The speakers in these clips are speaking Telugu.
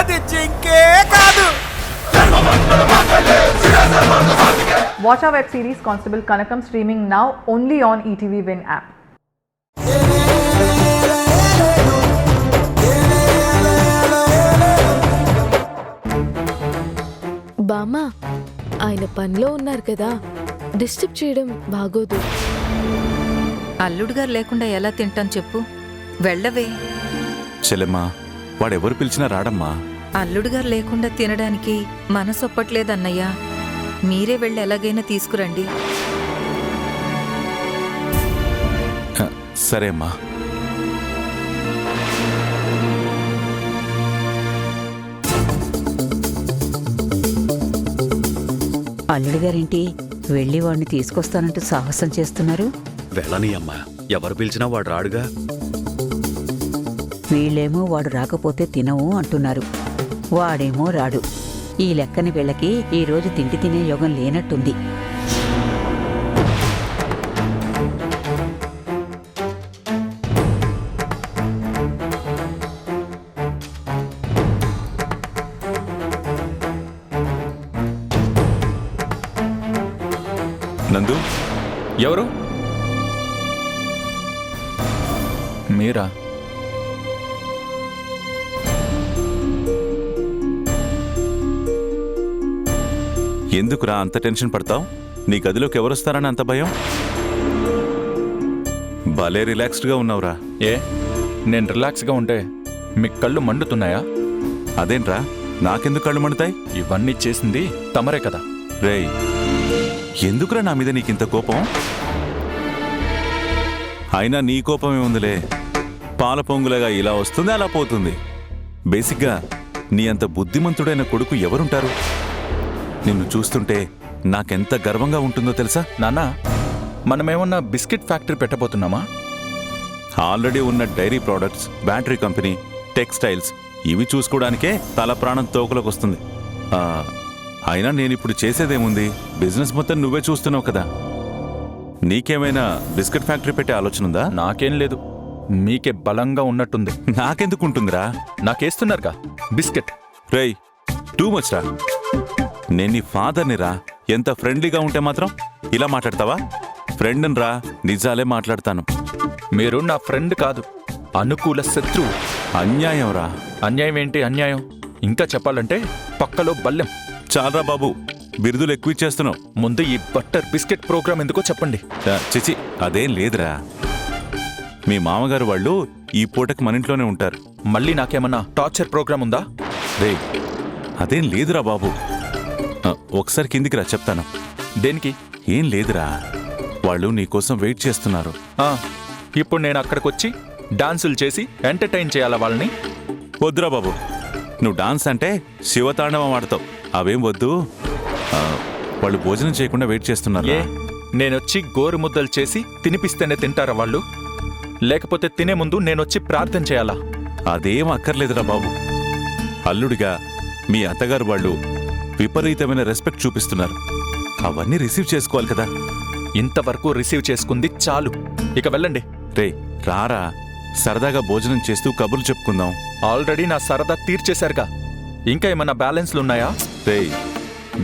అది జింకే కాదు. Watch our web series Constable Kanakam streaming now only on ETV Win app. బామ్మ, ఆయన పనిలో ఉన్నారు కదా, డిస్టర్బ్ చేయడం బాగోదు. అల్లుడు గారు లేకుండా ఎలా తింటాం చెప్పు? వెళ్ళవే. చెల్లెమ్మా, వాడెవరు పిలిచినా రాడమ్మా. అల్లుడు గారు లేకుండా తినడానికి మనసొప్పట్లేదన్నయ్యా. మీరే వెళ్ళి ఎలాగైనా తీసుకురండి. సరే అమ్మా. అల్లుడు గారింటి వెళ్ళి వాడిని తీసుకొస్తానంటూ సాహసం చేస్తున్నారు. వెళ్ళని అమ్మా, ఎవరు పిలిచినా వాడు రాడుగా. వీళ్ళేమో వాడు రాకపోతే తినవు అంటున్నారు, వాడేమో రాడు. ఈ లెక్కని వీళ్ళకి ఈరోజు తిండి తినే యోగం లేనట్టుంది. నందు, ఎవరు? మీరా? ఎందుకురా అంత టెన్షన్ పడతావు? నీ గదిలోకి ఎవరొస్తారని అంత భయం? భలే రిలాక్స్డ్గా ఉన్నావురా. ఏ, నేను రిలాక్స్గా ఉంటే మీ కళ్ళు మండుతున్నాయా? అదేంట్రా, నాకెందుకు కళ్ళు మండుతాయి? ఇవన్నీ చేసింది తమరే కదా. రేయ్, ఎందుకురా నా మీద నీకింత కోపం? అయినా నీ కోపమే ఉందిలే. పాల పొంగులగా ఇలా వస్తుంది, అలా పోతుంది. బేసిక్గా నీ అంత బుద్ధిమంతుడైన కొడుకు ఎవరుంటారు? నిన్ను చూస్తుంటే నాకెంత గర్వంగా ఉంటుందో తెలుసా? నాన్న, మనమేమన్నా బిస్కెట్ ఫ్యాక్టరీ పెట్టబోతున్నామా? ఆల్రెడీ ఉన్న dairy products, battery company, textiles ఇవి చూసుకోవడానికే తల ప్రాణం తోకలోకి వస్తుంది. అయినా నేనిప్పుడు చేసేదేముంది? బిజినెస్ మొత్తం నువ్వే చూస్తున్నావు కదా. నీకేమైనా బిస్కెట్ ఫ్యాక్టరీ పెట్టే ఆలోచన ఉందా? నాకేం లేదు, మీకే బలంగా ఉన్నట్టుంది. నాకెందుకు ఉంటుందిరా? నాకేస్తున్నారుగా బిస్కెట్. రేయ్, టూ మచ్ రా. నేను నీ ఫాదర్ని రా. ఎంత ఫ్రెండ్లీగా ఉంటే మాత్రం ఇలా మాట్లాడతావా? ఫ్రెండ్ని రా, నిజాలే మాట్లాడతాను. మీరు నా ఫ్రెండ్ కాదు, అనుకూల శత్రువు. అన్యాయం రా. అన్యాయం ఏంటి? అన్యాయం ఇంకా చెప్పాలంటే పక్కలో బల్లెం. చాలరా బాబు, బిరుదులు ఎక్కువ ఇచ్చేస్తున్నావు. ముందు ఈ బట్టర్ బిస్కెట్ ప్రోగ్రామ్ ఎందుకో చెప్పండి. చిచి, అదేం లేదురా. మీ మామగారు వాళ్ళు ఈ పూటకి మన ఇంట్లోనే ఉంటారు. మళ్ళీ నాకేమన్నా టార్చర్ ప్రోగ్రామ్ ఉందా? రే, అదేం లేదురా బాబు. ఒకసారి కిందికి రా, చెప్తాను. దేనికి? ఏం లేదురా, వాళ్ళు నీకోసం వెయిట్ చేస్తున్నారు. ఇప్పుడు నేను అక్కడికొచ్చి డాన్సులు చేసి ఎంటర్టైన్ చేయాలా వాళ్ళని? వద్దురా బాబు, నువ్వు డాన్స్ అంటే శివతాండవం ఆడతావు. అవేం వద్దు. వాళ్ళు భోజనం చేయకుండా వెయిట్ చేస్తున్నారు. ఏ, నేనొచ్చి గోరు ముద్దలు చేసి తినిపిస్తేనే తింటారా వాళ్ళు? లేకపోతే తినే ముందు నేనొచ్చి ప్రార్థన చేయాలా? అదేం అక్కర్లేదురా బాబు. అల్లుడిగా మీ అత్తగారు వాళ్ళు విపరీతమైన రెస్పెక్ట్ చూపిస్తున్నారు. అవన్నీ రిసీవ్ చేసుకోవాలి కదా. ఇంతవరకు రిసీవ్ చేసుకుంది చాలు, ఇక వెళ్ళండి. రే రారా, సరదాగా భోజనం చేస్తూ కబుర్లు చెప్పుకుందాం. ఆల్రెడీ నా సరదా తీర్చేశారుగా, ఇంకా ఏమన్నా బ్యాలెన్స్లున్నాయా? రే,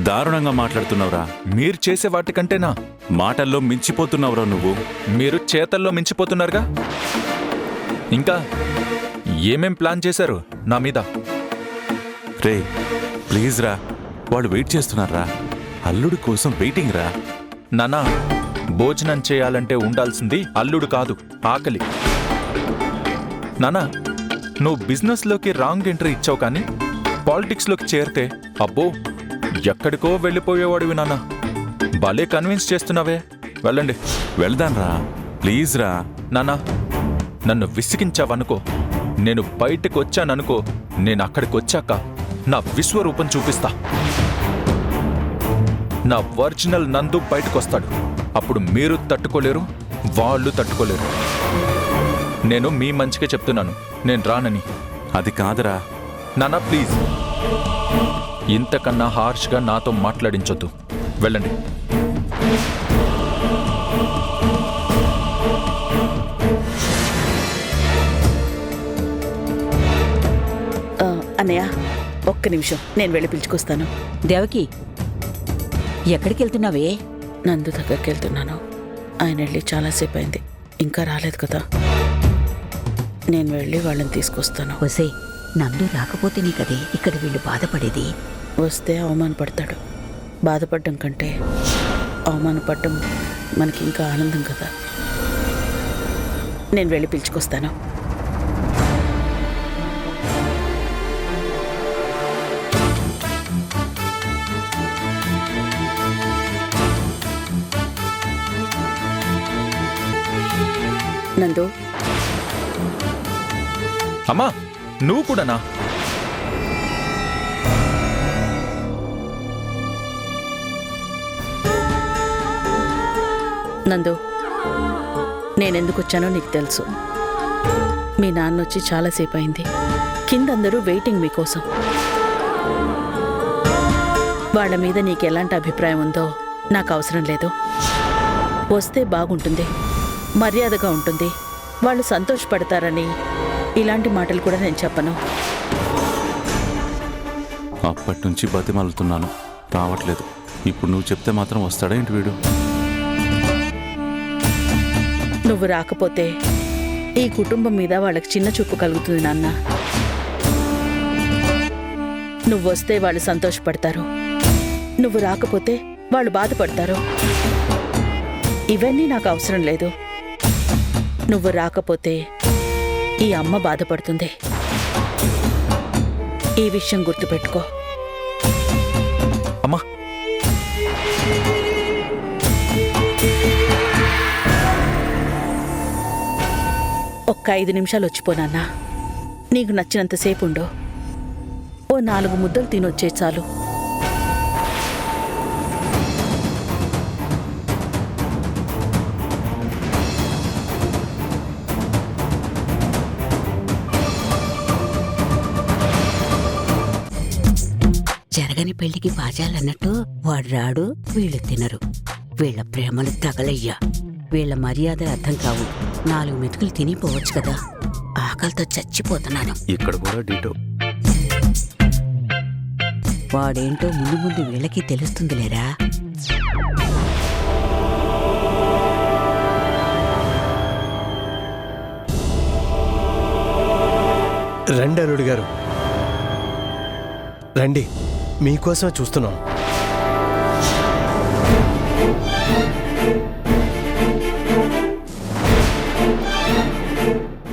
దారుణంగా మాట్లాడుతున్నావురా. మీరు చేసే వాటికంటేనా? మాటల్లో మించిపోతున్నావురా నువ్వు. మీరు చేతల్లో మించిపోతున్నారుగా. ఇంకా ఏమేం ప్లాన్ చేశారు నా మీద? రే ప్లీజ్ రా, వాళ్ళు వెయిట్ చేస్తున్నారా. అల్లుడి కోసం వెయిటింగ్ రా. నానా, భోజనం చేయాలంటే ఉండాల్సింది అల్లుడు కాదు, ఆకలి. నానా, నువ్వు బిజినెస్లోకి రాంగ్ ఎంట్రీ ఇచ్చావు, కానీ పాలిటిక్స్లోకి చేరితే అబ్బో ఎక్కడికో వెళ్ళిపోయేవాడివి నాన్న. భలే కన్విన్స్ చేస్తున్నావే. వెళ్ళండి. వెళ్దాన్రా, ప్లీజ్ రా. నానా, నన్ను విసిగించావనుకో, నేను బయటకు వచ్చాననుకో, నేను అక్కడికి వచ్చాక నా విశ్వరూపం చూపిస్తా. నా ఒరిజినల్ నందు బయటకొస్తాడు. అప్పుడు మీరు తట్టుకోలేరు, వాళ్ళు తట్టుకోలేరు. నేను మీ మంచిగా చెప్తున్నాను, నేను రానని. అది కాదురా. నానా ప్లీజ్, ఇంతకన్నా హార్ష్గా నాతో మాట్లాడించొద్దు. వెళ్ళండి. అన్నయ్య ఒక్క నిమిషం, నేను వెళ్ళి పిలుచుకొస్తాను. దేవకి ఎక్కడికి వెళ్తున్నావే? నందు దగ్గరికి వెళ్తున్నాను. ఆయన వెళ్ళి చాలాసేపు అయింది, ఇంకా రాలేదు కదా. నేను వెళ్ళి వాళ్ళని తీసుకొస్తాను. ఒసే, నందు రాకపోతే నీకదే ఇక్కడ వీళ్ళు బాధపడేది. వస్తే అవమానపడతాడు. బాధపడడం కంటే అవమానపడడం మనకి ఇంకా ఆనందం కదా. నేను వెళ్ళి పిలుచుకొస్తాను. నందు, అమ్మా నువ్వు కూడానా? నందు, నేనెందుకు వచ్చానో నీకు తెలుసు. మీ నాన్న వచ్చి చాలాసేపు అయింది. కిందందరూ వెయిటింగ్ మీకోసం. వాళ్ళ మీద నీకు ఎలాంటి అభిప్రాయం ఉందో నాకు అవసరం లేదు. వస్తే బాగుంటుంది, మర్యాదగా ఉంటుంది, వాళ్ళు సంతోషపడతారని ఇలాంటి మాటలు కూడా నేను చెప్పను. అప్పటి నుంచి బతిమలుతున్నాను, రావట్లేదు. ఇప్పుడు నువ్వు చెప్తే మాత్రం వస్తాడా ఏంటి వీడు? నువ్వు రాకపోతే ఈ కుటుంబం మీద వాళ్ళకి చిన్న చూపు కలుగుతుంది నాన్న. నువ్వు వస్తే వాళ్ళు సంతోషపడతారు, నువ్వు రాకపోతే వాళ్ళు బాధపడతారు. ఇవన్నీ నాకు అవసరం లేదు. నువ్వు రాకపోతే ఈ అమ్మ బాధపడుతుంది. ఈ విషయం గుర్తుపెట్టుకో. అమ్మా ఒక్క 5 నిమిషాలు వచ్చిపోనన్నా. నీకు నచ్చినంతసేపు ఉండు. ఓ 4 ముద్దలు తినొచ్చే చాలు. జరగని పెళ్లికి బాజాలన్నట్టు వాడు రాడు, వీళ్ళు తినరు. వీళ్ళ ప్రేమలు తగలయ్యా. వీళ్ళ మర్యాదలు అర్థం కావు. 4 మెతుకులు తినిపోవచ్చు కదా. ఆకలితో చచ్చిపోతున్నాను. ఇక్కడ కూడా డీటో. వాడేంటో ముందు ముందు వీళ్ళకి తెలుస్తుందిలేరా. రండి అల్లుడు గారు, రండి, మీకోసమే చూస్తున్నాం.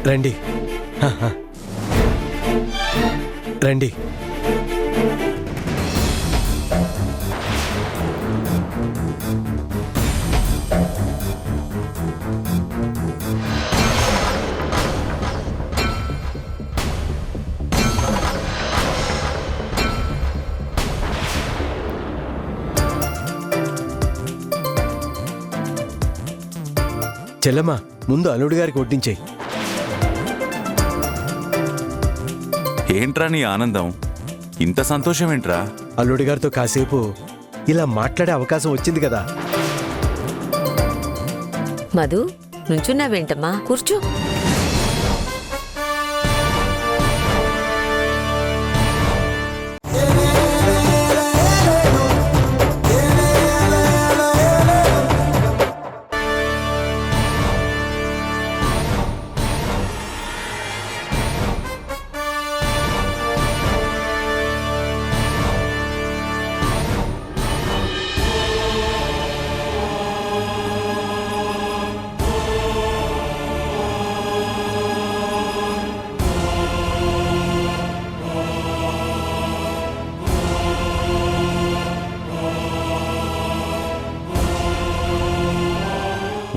రండి, రండి. చెల్లమ్మా, ముందు అల్లుడు గారికి వడ్డించేయి. ఏంట్రా నీ ఆనందం? ఇంత సంతోషం ఏంట్రా? అల్లుడి గారితో కాసేపు ఇలా మాట్లాడే అవకాశం వచ్చింది కదా. మధు, నుంచున్నావేంటమ్మా? కూర్చో.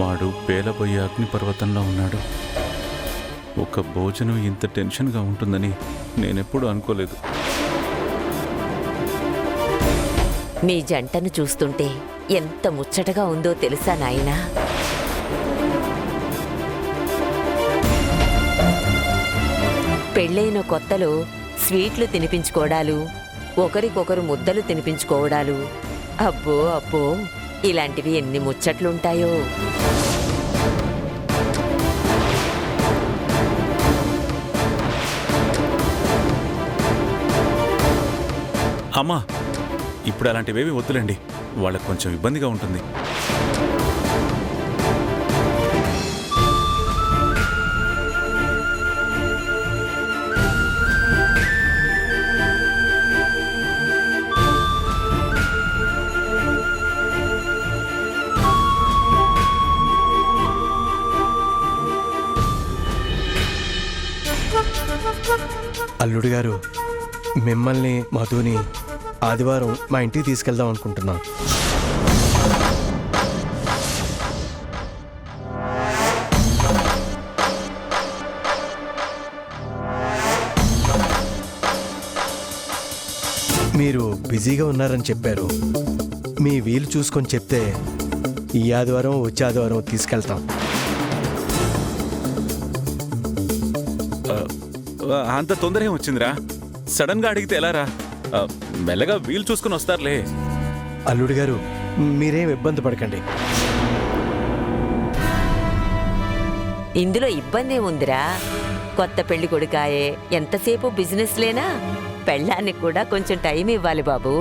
వాడు పేలబోయే అగ్నిపర్వతంలో ఉన్నాడు. ఒక భోజనం ఇంత టెన్షన్గా ఉంటుందని నేనెప్పుడూ అనుకోలేదు. మీ జంటను చూస్తుంటే ఎంత ముచ్చటగా ఉందో తెలుసా నాయనా? పెళ్ళైన కొత్తలో స్వీట్లు తినిపించుకోవడాలు, ఒకరికొకరు ముద్దలు తినిపించుకోవడాలు, అబ్బో అబ్బో, ఇలాంటివి ఎన్ని ముచ్చట్లుంటాయో. అమ్మా ఇప్పుడు అలాంటివేవి వద్దులేండి, వాళ్ళకి కొంచెం ఇబ్బందిగా ఉంటుంది. అల్లుడు గారు, మిమ్మల్ని మధుని ఆదివారం మా ఇంటికి తీసుకెళ్దాం అనుకుంటున్నాం. మీరు బిజీగా ఉన్నారని చెప్పారు. మీ వీలు చూసుకొని చెప్తే ఈ ఆదివారం వచ్చే ఆదివారం తీసుకెళ్తాం. అంత తొందర ఏం వచ్చిందిరా? సడన్ గా అడిగితే ఎలారా? మెల్లగా వీలు చూసుకుని వస్తారులే. అల్లుడు గారు, మీరేం ఇబ్బంది పడకండి. ఇందులో ఇబ్బంది ఏముందిరా? కొత్త పెళ్లి కొడుకాయే, ఎంతసేపు బిజినెస్ లేనా? పెళ్ళానికి కూడా కొంచెం టైం ఇవ్వాలి బాబు.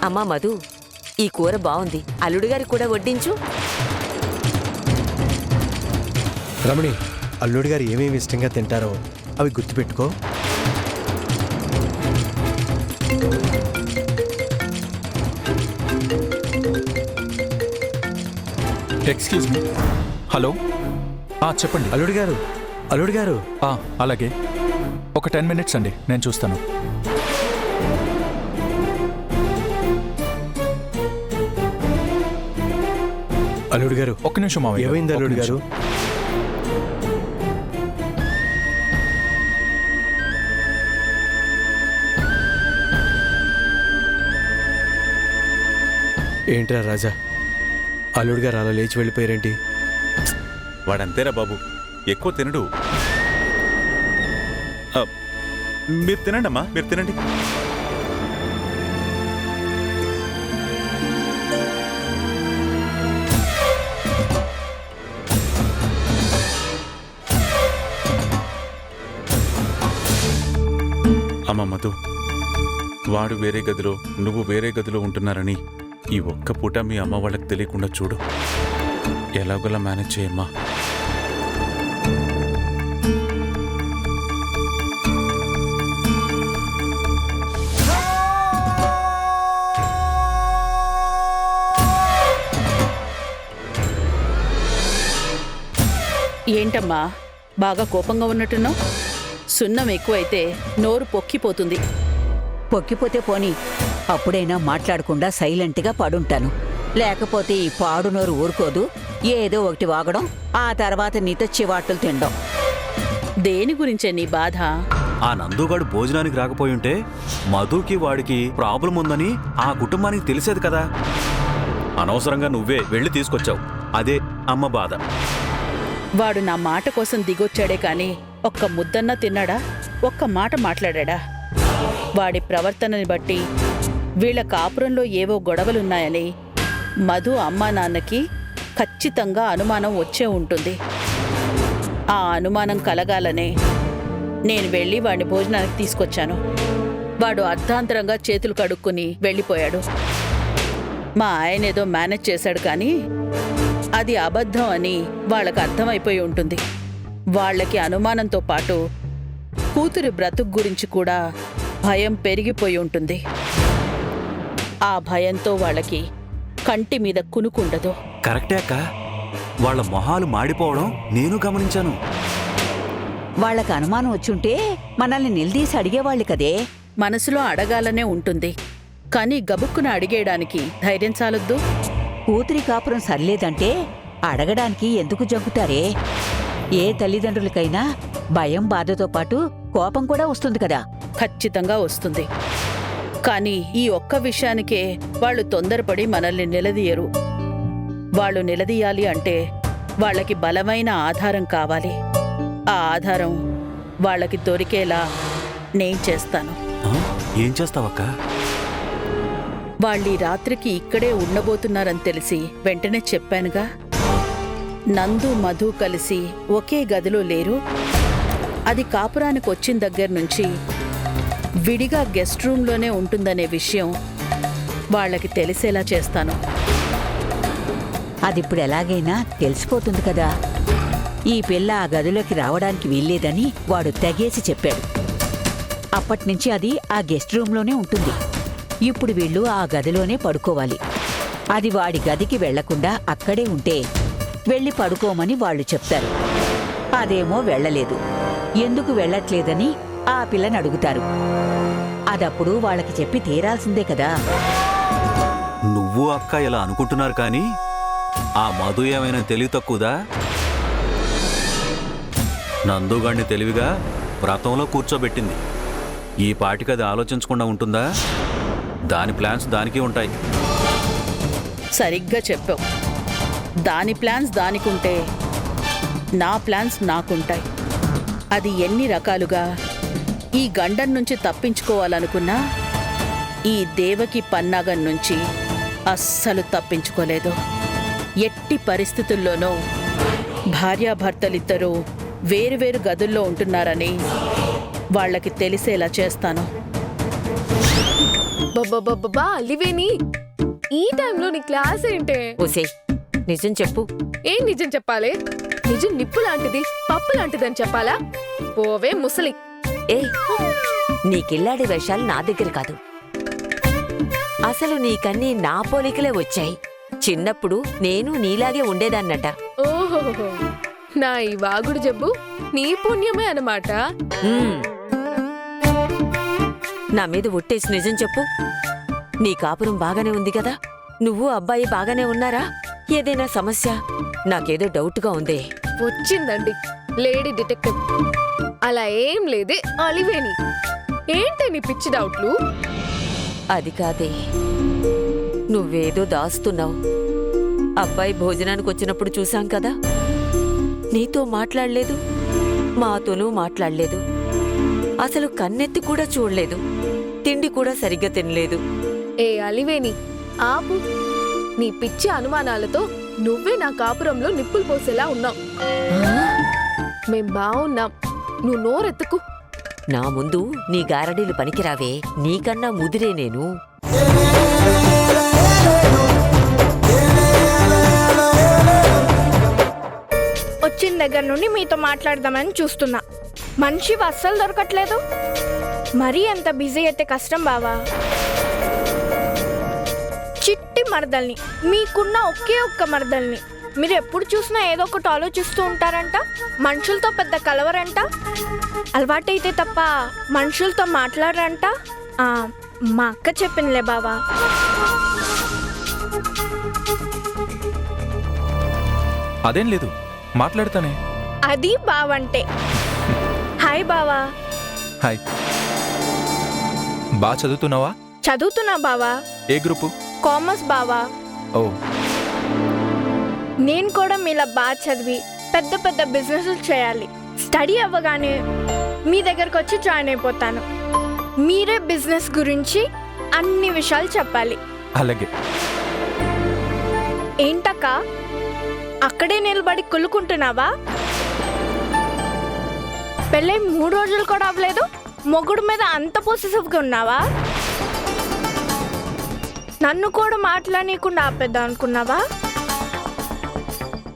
అమ్మా మధు, ఈ కూర బాగుంది, అల్లుడు గారికి కూడా వడ్డించు. రమణి, అల్లుడు గారు ఏమేమి ఇష్టంగా తింటారో అవి గుర్తుపెట్టుకో. Excuse me. హలో, చెప్పండి. అల్లుడు గారు, అల్లుడు గారు. అలాగే, ఒక 10 minutes అండి, నేను చూస్తాను. అల్లుడు గారు, ఒక్క నిమిషం మావయ్య. ఏమైంది అల్లుడు గారు? ఏంట్రా రాజా, అల్లుడు గారు అలా లేచి వెళ్ళిపోయారేంటి? వాడంతేరా బాబు, ఎక్కువ తినడు. మీరు తినండి అమ్మా, మీరు తినండి. అమ్మ మధు, వాడు వేరే గదిలో నువ్వు వేరే గదిలో ఉంటున్నారని ఈ ఒక్క పూట మీ అమ్మ వాళ్ళకి తెలియకుండా చూడు. ఎలాగోలా మేనేజ్ చేయమ్మా. ఏంటమ్మా బాగా కోపంగా ఉన్నట్టున్నావు? సున్నం ఎక్కువైతే నోరు పొక్కిపోతుంది. పొక్కిపోతే పోని, అప్పుడైనా మాట్లాడకుండా సైలెంట్గా పడుంటాను. లేకపోతే ఈ పాడు నోరు ఊరుకోదు. ఏదో ఒకటి వాగడం, ఆ తర్వాత నీతో చివాట్లు తినడం. దేని గురించే నీ బాధ? ఆ నందుగాడు భోజనానికి రాకపోయుంటే మధుకి వాడికి ప్రాబ్లం ఉందని ఆ కుటుంబానికి తెలిసేది కదా. అనవసరంగా నువ్వే వెళ్ళి తీసుకొచ్చావు. అదే అమ్మ బాధ. వాడు నా మాట కోసం దిగొచ్చాడే కాని ఒక్క ముద్దన్నా తిన్నాడా? ఒక్క మాట మాట్లాడా? వాడి ప్రవర్తనని బట్టి వీళ్ళ కాపురంలో ఏవో గొడవలున్నాయని మధు అమ్మా నాన్నకి ఖచ్చితంగా అనుమానం వచ్చే ఉంటుంది. ఆ అనుమానం కలగాలనే నేను వెళ్ళి వాడిని భోజనానికి తీసుకొచ్చాను. వాడు అర్ధాంతరంగా చేతులు కడుక్కుని వెళ్ళిపోయాడు. మా ఆయన ఏదో మేనేజ్ చేశాడు కానీ అది అబద్ధం అని వాళ్ళకి అర్థమైపోయి ఉంటుంది. వాళ్ళకి అనుమానంతో పాటు కూతురి బ్రతుకు గురించి కూడా భయం పెరిగిపోయి ఉంటుంది. ఆ భయంతో వాళ్ళకి కంటి మీద కునుకుండదు. కరెక్టే అక్క, వాళ్ళ మొహాలు మాడిపోవడం నేను గమనించాను. వాళ్ళకి అనుమానం వచ్చుంటే మనల్ని నిలదీసి అడిగేవాళ్ళు కదే. మనసులో అడగాలనే ఉంటుంది కానీ గబుక్కున అడిగేయడానికి ధైర్యం చాలొద్దు. కూతురి కాపురం సర్లేదంటే అడగడానికి ఎందుకు జంకుతారే? ఏ తల్లిదండ్రులకైనా భయం బాధతో పాటు కోపం కూడా వస్తుంది కదా. ఖచ్చితంగా వస్తుంది. కానీ ఈ ఒక్క విషయానికే వాళ్ళు తొందరపడి మనల్ని నిలదీయరు. వాళ్ళు నిలదీయాలి అంటే వాళ్ళకి బలమైన ఆధారం కావాలి. ఆ ఆధారం వాళ్ళకి దొరికేలా నేను చేస్తాను. ఏం చేస్తావక్క? వాళ్ళీ రాత్రికి ఇక్కడే ఉండబోతున్నారని తెలిసి వెంటనే చెప్పానుగా. నందు మధు కలిసి ఒకే గదిలో లేరు. అది కాపురానికి వచ్చిన దగ్గర నుంచి విడిగా గెస్ట్ రూమ్లోనే ఉంటుందనే విషయం వాళ్ళకి తెలిసేలా చేస్తాను. అదిప్పుడు ఎలాగైనా తెలిసిపోతుంది కదా. ఈ పిల్ల ఆ గదిలోకి రావడానికి వీల్లేదని వాడు తెగేసి చెప్పాడు. అప్పట్నుంచి అది ఆ గెస్ట్ రూమ్లోనే ఉంటుంది. ఇప్పుడు వీళ్ళు ఆ గదిలోనే పడుకోవాలి. అది వాడి గదికి వెళ్లకుండా అక్కడే ఉంటే వెళ్ళి పడుకోమని వాళ్ళు చెప్తారు. అదేమో వెళ్ళలేదు. ఎందుకు వెళ్ళట్లేదని ఆ పిల్లని అడుగుతారు. అదప్పుడు వాళ్ళకి చెప్పి తీరాల్సిందే కదా. నువ్వు అక్క ఇలా అనుకుంటున్నారు కానీ ఆ మధు ఏమైనా తెలివి తక్కువదా? నందుగాడిని తెలివిగా వ్రతంలో కూర్చోబెట్టింది. ఈ పాటికి అది ఆలోచించకుండా ఉంటుందా? దాని ప్లాన్స్ దానికి ఉంటాయి. సరిగ్గా చెప్పావు. దాని ప్లాన్స్ దానికుంటే నా ప్లాన్స్ నాకుంటాయి. అది ఎన్ని రకాలుగా ఈ గండం నుంచి తప్పించుకోవాలనుకున్నా ఈ దేవకి పన్నాగం నుంచి అస్సలు తప్పించుకోలేదు. ఎట్టి పరిస్థితుల్లోనూ భార్యాభర్తలిద్దరూ వేరువేరు గదుల్లో ఉంటున్నారని వాళ్ళకి తెలిసేలా చేస్తాను. బాబా అలివేని, ఈ టైంలో నీ క్లాస్ ఏంటే? ఓసే నిజం చెప్పు. ఏం నిజం చెప్పాలి? నిజం నిప్పు లాంటిది, పప్పు లాంటిదని చెప్పాలా? పోవే ముసలి. ఏ నీకిల్లాడి వేషాలు నా దగ్గర కాదు. అసలు నీకన్నీ నా పోలికలే వచ్చాయి. చిన్నప్పుడు నేను నీలాగే ఉండేదాన్నట. ఓహో, నా ఈ వాగుడు జబ్బు నీ పుణ్యమే అన్నమాట. నా మీద ఒట్టేసి నిజం చెప్పు. నీ కాపురం బాగానే ఉంది కదా? నువ్వు అబ్బాయి బాగానే ఉన్నారా? ఏదైనా సమస్య? నాకేదో డౌట్గా ఉందే. వచ్చిందండి లేడీ డిటెక్టివ్. అలా ఏం లేదే అలివేని. ఏంటి నీ పిచ్చి డౌట్లు? అది కాదే, నువ్వేదో దాస్తున్నావు. అబ్బాయి భోజనానికి వచ్చినప్పుడు చూశాం కదా, నీతో మాట్లాడలేదు, మాతోనూ మాట్లాడలేదు. అసలు కన్నెత్తి కూడా చూడలేదు. తిండి కూడా సరిగ్గా తినలేదు. ఏ అలివేని ఆపు. నీ పిచ్చి అనుమానాలతో నువ్వే నా కాపురంలో నిప్పులు పోసేలా ఉన్నావు. మేం బావున్నాం, నువ్వు నోరెత్తుకు. నా ముందు నీ గారడీలు పనికిరావే. నీకన్నా ముదిరే నేను. వచ్చిన దగ్గర నుండి మీతో మాట్లాడదామని చూస్తున్నా. మనిషి అస్సలు దొరకట్లేదు. మరీ ఎంత బిజీ అయితే కష్టం బావా. చిట్టి మరదల్ని, మీకున్న ఒకే ఒక్క మరదల్ని. మీరు ఎప్పుడు చూసినా ఏదో ఒకటి ఆలోచిస్తూ ఉంటారంట. మనుషులతో పెద్ద కలవరంట. అలవాటైతే తప్ప మనుషులతో మాట్లాడరంట. మా అక్క చెప్పిందిలే బావా. అదేం లేదు, మాట్లాడతానే. అది బావంటే. హాయ్ బావా. హాయ్. బాగా చదువుతున్నావా? చదువుతున్నా బావా. ఏ గ్రూపు? కామర్స్ బావా. ఓ, నేను కూడా మీలా బాగా చదివి పెద్ద పెద్ద బిజినెస్లు చేయాలి. స్టడీ అవ్వగానే మీ దగ్గరకు వచ్చి జాయిన్ అయిపోతాను. మీరే బిజినెస్ గురించి అన్ని విషయాలు చెప్పాలి. అలాగే. ఏంటక్క అక్కడే నిలబడి కుళ్ళుకుంటున్నావా? పెళ్ళై 3 రోజులు కూడా అవ్వలేదు, మొగుడు మీద అంత పొసెసివ్గా ఉన్నావా? నన్ను కూడా మాట్లాడనీయకుండా ఆపేద్దాం అనుకున్నావా?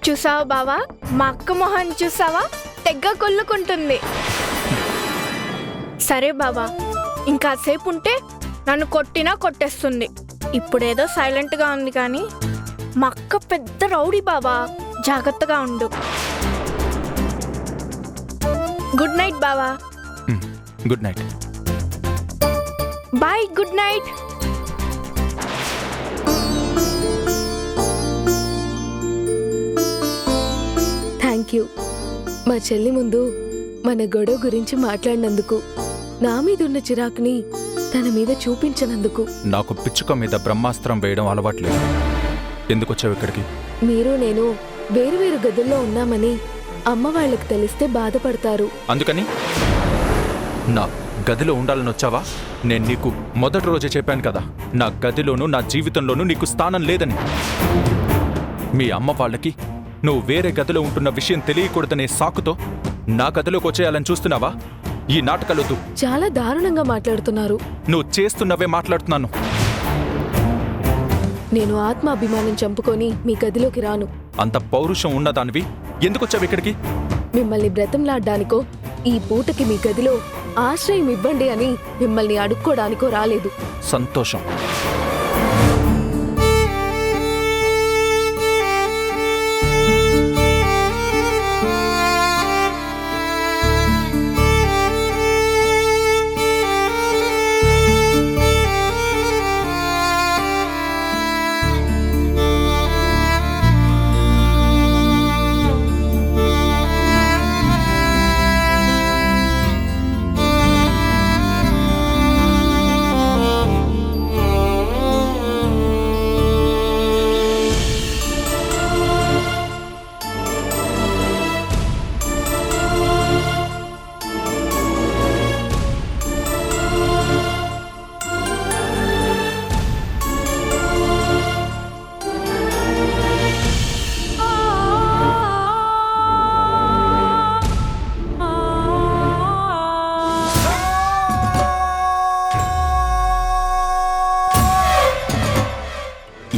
చూసావా బావా, మా అక్క మొహన్ చూసావా? తెగ్గ కొల్లుకుంటుంది. సరే బావా, ఇంకాసేపు ఉంటే నన్ను కొట్టినా కొట్టేస్తుంది. ఇప్పుడేదో సైలెంట్గా ఉంది కానీ మా అక్క పెద్ద రౌడీ బావా. జాగ్రత్తగా ఉండు. గుడ్ నైట్ బావా. Good night. Bye. Good night. Thank you మా చెల్లి ముందు మన గొడవ గురించి మాట్లాడినందుకు, నా మీదున్న చిరాకుని తన మీద చూపించినందుకు. నాకు పిచ్చుక మీద బ్రహ్మాస్త్రం వేయడం అలవాట్లేదు. ఎందుకు వచ్చావు ఇక్కడికి? మీరు నేను వేరువేరు గదుల్లో ఉన్నామని అమ్మ వాళ్ళకి తెలిస్తే బాధపడతారు. అందుకని నా గదిలో ఉండాలని వచ్చావా? నేను నీకు మొదటి రోజే చెప్పాను కదా, నా గదిలోనూ నా జీవితంలోనూ నీకు స్థానం లేదని. మీ అమ్మ వాళ్ళకి నువ్వు వేరే గదిలో ఉంటున్న విషయం తెలియకూడదనే సాకుతో నా గదిలోకి వచ్చేయాలని చూస్తున్నావా? ఈ నాటకాలొద్దు. చాలా దారుణంగా మాట్లాడుతున్నారు. నువ్వు చేస్తున్నవే మాట్లాడుతున్నాను. నేను ఆత్మాభిమానం చంపుకొని మీ గదిలోకి రాను. అంత పౌరుషం ఉన్నదానివి ఎందుకొచ్చావు ఇక్కడికి? మిమ్మల్ని బ్రతంలాడ్డానికో ఈ పూటకి మీ గదిలో ఆశ్రయం ఇవ్వండి అని మిమ్మల్ని అడుక్కోడానికో రాలేదు. సంతోషం.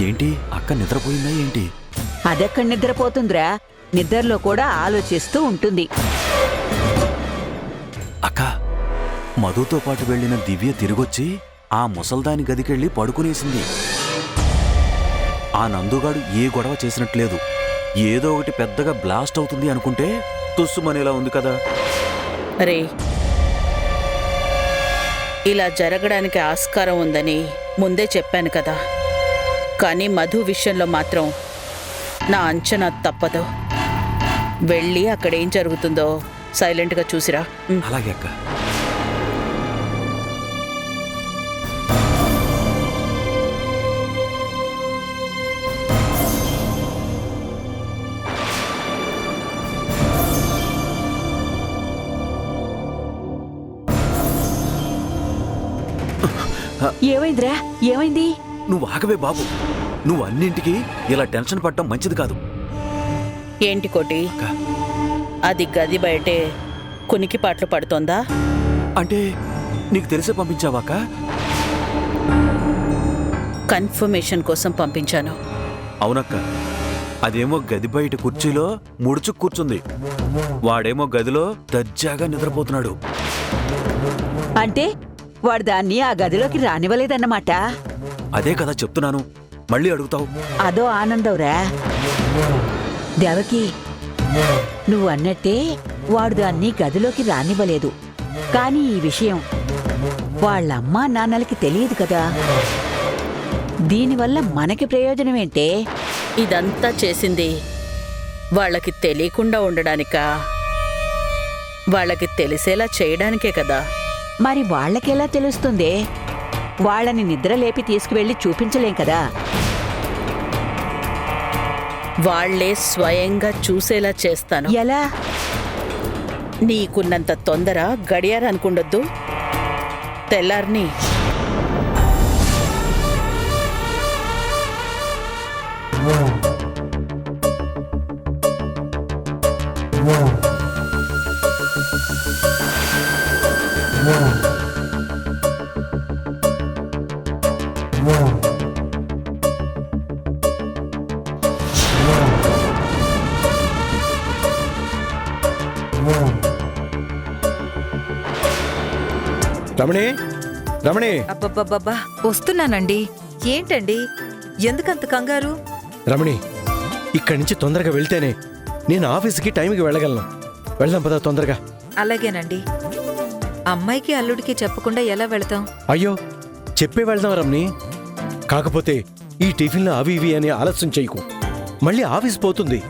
ఏంటి అక్క నిద్రపోయిందా ఏంటి? అదెక్కడ నిద్రపోతుందిరా, నిద్రలో కూడా ఆలోచిస్తూ ఉంటుంది. అక్క, మధుతో పాటు వెళ్ళిన దివ్య తిరిగొచ్చి ఆ ముసల్దాని గదికెళ్ళి పడుకునేసింది. ఆ నందుగాడు ఏ గొడవ చేసినట్లేదు. ఏదో ఒకటి పెద్దగా బ్లాస్ట్ అవుతుంది అనుకుంటే తుస్సుమనేలా ఉంది కదా. రే, ఇలా జరగడానికి ఆస్కారం ఉందని ముందే చెప్పాను కదా. కానీ మధు విషయంలో మాత్రం నా అంచనా తప్పదు. వెళ్ళి అక్కడేం జరుగుతుందో సైలెంట్గా చూసిరా. అలాగే అక్క. ఏమైందిరా, ఏమైంది? నువ్వు ఆగవే బాబు. నువ్వు అన్నింటికి ఇలా టెన్షన్ పడటం మంచిది కాదు. ఏంటి కోటి, అది గది బయటే కునికిపాట్లు పడుతోందా? అంటే నీకు తెలిసే పంపించావాక? కన్ఫర్మేషన్ కోసం పంపించాను. అవునక్క, అదేమో గది బయట కుర్చీలో ముడుచు కూర్చుంది. వాడేమో గదిలో దర్జాగా నిద్రపోతున్నాడు. అంటే వాడు దాన్ని ఆ గదిలోకి రానివ్వలేదన్నమాట. అదే కదా చెప్తున్నాను, మళ్ళీ అడుగుతావు. అదో ఆనందంరా. దేవకి, నువ్వు అన్నట్టే వాడు దాన్ని గదిలోకి రానివ్వలేదు. కానీ ఈ విషయం వాళ్ళమ్మా నాన్నలకి తెలియదు కదా. దీనివల్ల మనకి ప్రయోజనమేంటే? ఇదంతా చేసింది వాళ్ళకి తెలియకుండా ఉండడానికా, వాళ్ళకి తెలిసేలా చేయడానికే కదా. మరి వాళ్ళకెలా తెలుస్తుందే? వాళ్ళని నిద్రలేపి తీసుకువెళ్ళి చూపించలేం కదా. వాళ్లే స్వయంగా చూసేలా చేస్తాను. ఎలా? నీకున్నంత తొందర గడియారనుకుండొద్దు. తెల్లారిని రమణి, రమణి. అబ్బబ్బబ్బబ్బా, వస్తున్నానండి. ఏంటండి, ఎందుకంత కంగారు? రమణి, ఇక్కడి నుంచి తొందరగా వెళ్తేనే నేను ఆఫీస్కి టైంకి వెళ్ళగలను. వెళ్దాం పదా తొందరగా. అలాగేనండి. అమ్మాయికి అల్లుడికి చెప్పకుండా ఎలా వెళతాం? అయ్యో, చెప్పే వెళ్దాం రమణి. కాకపోతే ఈ టిఫిన్లు అవి ఇవి అని ఆలస్యం చేయకు, మళ్ళీ ఆఫీస్ పోతుంది.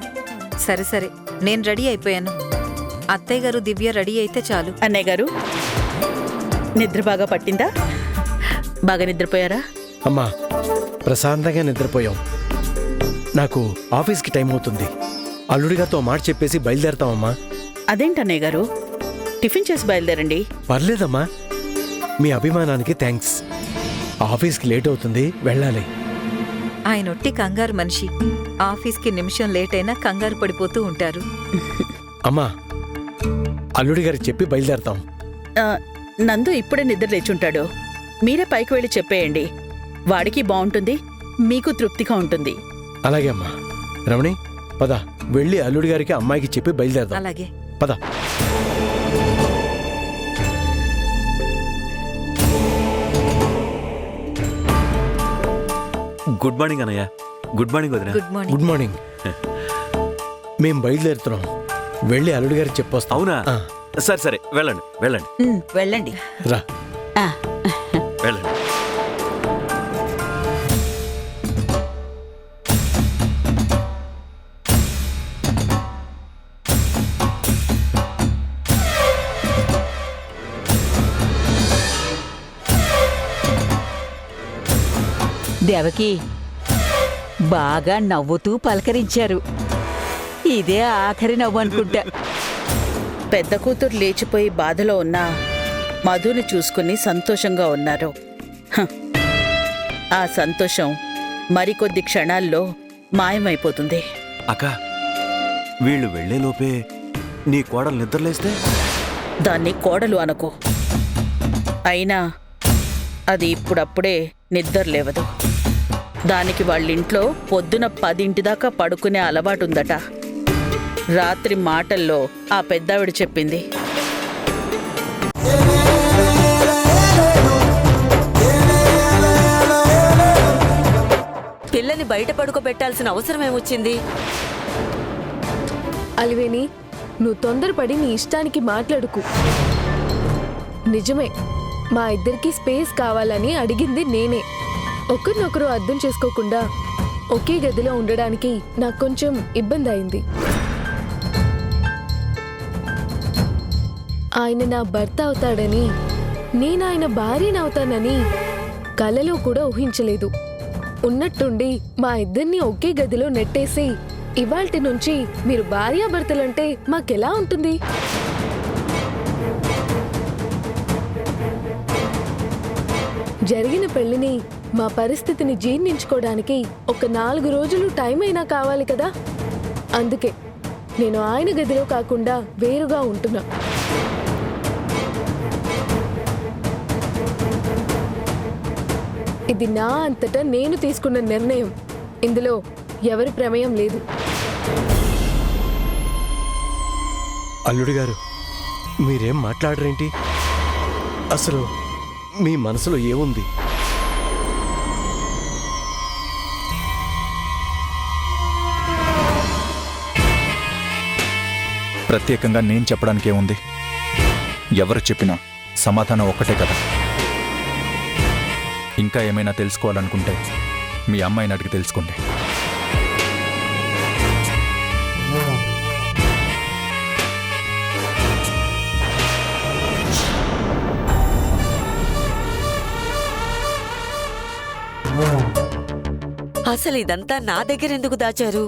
సరే సరే, నేను రెడీ అయిపోయాను. అత్తయ్య గారు దివ్య రెడీ అయితే చాలు. అన్నయ్య గారు, నిద్ర బాగా పట్టిందా? బాగా నిద్రపోయారా? అమ్మా, ప్రశాంతంగా నిద్రపోయాం. నాకు ఆఫీస్కి టైం అవుతుంది. అల్లుడిగాతో మాట చెప్పేసి బయలుదేరతామమ్మా. అదేంటన్నయ్య గారు, టిఫిన్ చేసి బయలుదేరండి. పర్లేదమ్మా, మీ అభిమానానికి థ్యాంక్స్. ఆఫీస్కి లేట్ అవుతుంది, వెళ్ళాలి. ఆయనొట్టి కంగారు మనిషి. ఆఫీస్కి నిమిషం లేట్ అయినా కంగారు పడిపోతూ ఉంటారు. అమ్మా, అల్లుడి గారికి చెప్పి బయలుదేరతాం. ఆ, నందు ఇప్పుడే నిద్ర లేచుంటాడు. మీరే పైకి వెళ్ళి చెప్పేయండి. వాడికి బాగుంటుంది, మీకు తృప్తిగా ఉంటుంది. అలాగే అమ్మా. రమణి, పద వెళ్ళి అల్లుడి గారికి అమ్మాయికి చెప్పి బయలుదేరదాం. అలాగే. పద. గుడ్ మార్నింగ్ అన్నయ్య. గుడ్ మార్నింగ్ వదిన. Good morning. Good morning. మేం బయలుదేరుతున్నాం. వెళ్ళి అల్లుడి గారికి చెప్పొస్తాం. అవునా? ఆ, సరే సరే, వెళ్ళండి వెళ్ళండి వెళ్ళండి. రా. ఆ, వెళ్ళండి. దేవకి బాగా నవ్వుతూ పలకరించారు. ఇదే ఆఖరి నవ్వు అనుకుంటా. పెద్ద కూతురు లేచిపోయి బాధలో ఉన్నా మధుని చూసుకుని సంతోషంగా ఉన్నారు. హ, ఆ సంతోషం మరికొద్ది క్షణాల్లో మాయమైపోతుంది. అక్క, వీళ్ళు వెళ్లేలోపే నీ కోడలు నిద్రలేస్తే? దాన్ని కోడలు అనుకో. అయినా అది ఇప్పుడప్పుడే నిద్రలేవదు. దానికి వాళ్ళింట్లో పొద్దున 10 దాకా పడుకునే అలవాటుందట. రాత్రి మాటల్లో ఆ పెద్దావిడ చెప్పింది. పిల్లని బయట పడుకోబెట్టాల్సిన అవసరం ఏమొచ్చింది? అలివేని, నువ్వు తొందరపడి నీ ఇష్టానికి మాట్లాడుకు. నిజమే, మా ఇద్దరికి స్పేస్ కావాలని అడిగింది నేనే. ఒకరినొకరు అర్థం చేసుకోకుండా ఒకే గదిలో ఉండడానికి నాకు కొంచెం ఇబ్బంది అయింది. ఆయన నా భర్త అవుతాడని, నేను ఆయన భార్యనవుతానని కలలో కూడా ఊహించలేదు. ఉన్నట్టుండి మా ఇద్దరిని ఒకే గదిలో నెట్టేసి ఇవాల్టి నుంచి మీరు భార్యాభర్తలంటే మాకెలా ఉంటుంది? జరిగిన పెళ్లిని, మా పరిస్థితిని జీర్ణించుకోవడానికి ఒక 4 రోజులు టైం అయినా కావాలి కదా. అందుకే నేను ఆయన గదిలో కాకుండా వేరుగా ఉంటున్నా. ఇది నా అంతటా నేను తీసుకున్న నిర్ణయం. ఇందులో ఎవరి ప్రమేయం లేదు. అల్లుడి గారు, మీరేం మాట్లాడరేంటి? అసలు మీ మనసులో ఏముంది? ప్రత్యేకంగా నేను చెప్పడానికి ఏముంది? ఎవరు చెప్పినా సమాధానం ఒక్కటే కదా. ఇంకా ఏమైనా తెలుసుకోవాలనుకుంటే మీ అమ్మాయిని అడిగి తెలుసుకోండి. అసలు ఇదంతా నా దగ్గర ఎందుకు దాచారు?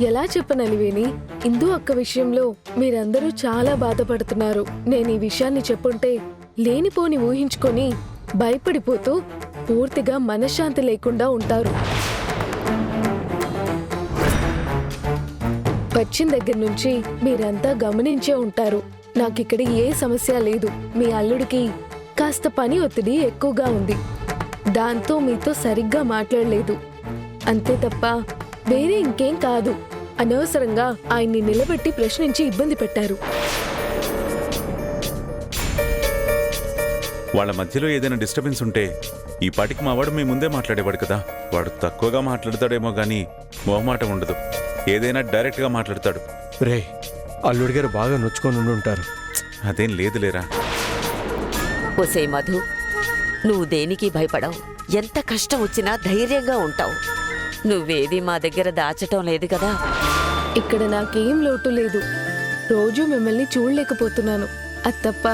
ఎలా చెప్పనలివేని, ఇందు అక్క విషయంలో మీరందరూ చాలా బాధపడుతున్నారు. నేను ఈ విషయాన్ని చెప్పుంటే లేనిపోని ఊహించుకొని భయపడిపోతూ పూర్తిగా మనశ్శాంతి లేకుండా ఉంటారు. వచ్చిన దగ్గర నుంచి మీరంతా గమనించే ఉంటారు. నాకిక్కడ ఏ సమస్య లేదు. మీ అల్లుడికి కాస్త పని ఒత్తిడి ఎక్కువగా ఉంది. దాంతో మీతో సరిగ్గా మాట్లాడలేదు. అంతే తప్ప వేరే ఇంకేం కాదు. అనవసరంగా ఆయన్ని నిలబెట్టి ప్రశ్నించి ఇబ్బంది పెట్టారు. వాళ్ళ మధ్యలో ఏదైనా డిస్టర్బెన్స్ ఉంటే ఈ పాటికి మా వాడు మీ ముందే మాట్లాడేవాడు కదా. వాడు తక్కువగా మాట్లాడతాడేమో కానీ మొహమాటం ఉండదు. ఏదైనా డైరెక్ట్గా మాట్లాడతాడు. రే, అల్లుడి గారు బాగా నొచ్చుకొని ఉండి ఉంటారు. అదేం లేదులేరా. ఒసే మధు, నువ్వు దేనికి భయపడవు. ఎంత కష్టం వచ్చినా ధైర్యంగా ఉంటావు. నువ్వేది మా దగ్గర దాచటం లేదు కదా. ఇక్కడ నాకేం లోటు లేదు. రోజు మిమ్మల్ని చూడలేకపోతున్నాను. అది తప్ప